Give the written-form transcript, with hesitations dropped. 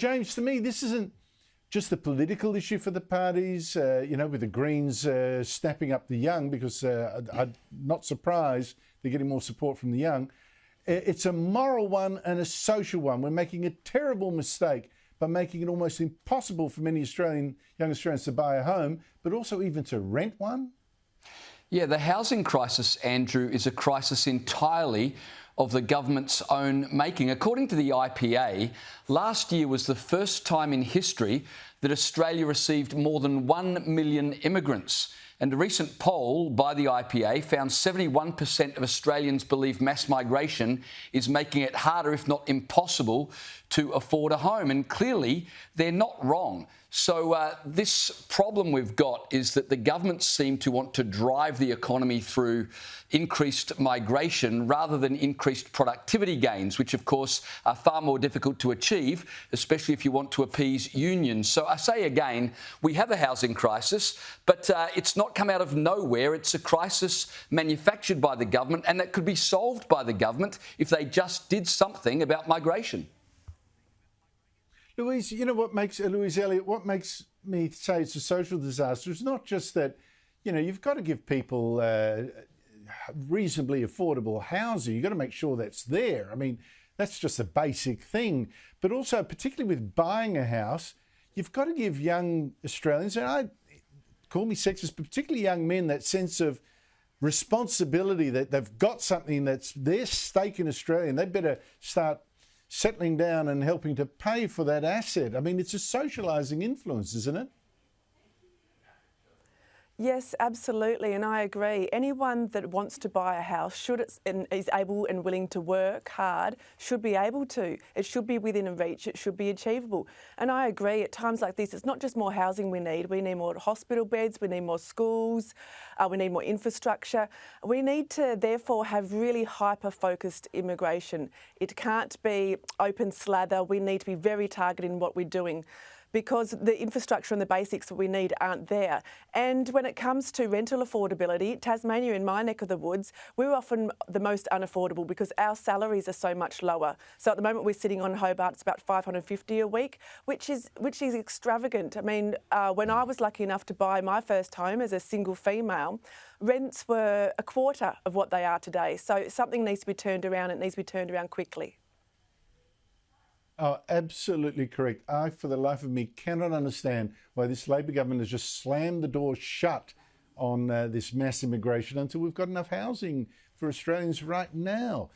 James, to me, this isn't just a political issue for the parties, with the Greens snapping up the young, because I'm not surprised they're getting more support from the young. It's a moral one and a social one. We're making a terrible mistake by making it almost impossible for many young Australians to buy a home, but also even to rent one. Yeah, the housing crisis, Andrew, is a crisis entirely of the government's own making. According to the IPA, last year was the first time in history that Australia received more than 1 million immigrants. And a recent poll by the IPA found 71% of Australians believe mass migration is making it harder, if not impossible, to afford a home. And clearly, they're not wrong. So this problem we've got is that the government seem to want to drive the economy through increased migration rather than increased productivity gains, which, of course, are far more difficult to achieve, especially if you want to appease unions. So I say again, we have a housing crisis, but it's not come out of nowhere. It's a crisis manufactured by the government, and that could be solved by the government if they just did something about migration. Louise, Louise Elliott, what makes me say it's a social disaster is not just that, you've got to give people reasonably affordable housing. You've got to make sure that's there. I mean, that's just a basic thing. But also, particularly with buying a house, you've got to give young Australians, and I call me sexist, but particularly young men, that sense of responsibility that they've got something that's their stake in Australia, and they better start settling down and helping to pay for that asset. I mean, it's a socialising influence, isn't it? Yes, absolutely, and I agree. Anyone that wants to buy a house and is able and willing to work hard should be able to. It should be within reach. It should be achievable. And I agree, at times like this, it's not just more housing we need. We need more hospital beds, we need more schools, we need more infrastructure. We need to, therefore, have really hyper-focused immigration. It can't be open slather. We need to be very targeted in what we're doing, because the infrastructure and the basics that we need aren't there. And when it comes to rental affordability, Tasmania, in my neck of the woods, we're often the most unaffordable because our salaries are so much lower. So at the moment we're sitting on Hobart, it's about $550 a week, which is extravagant. I mean, when I was lucky enough to buy my first home as a single female, rents were a quarter of what they are today. So something needs to be turned around. It needs to be turned around quickly. Oh, absolutely correct. I, for the life of me, cannot understand why this Labor government has just slammed the door shut on this mass immigration until we've got enough housing for Australians right now.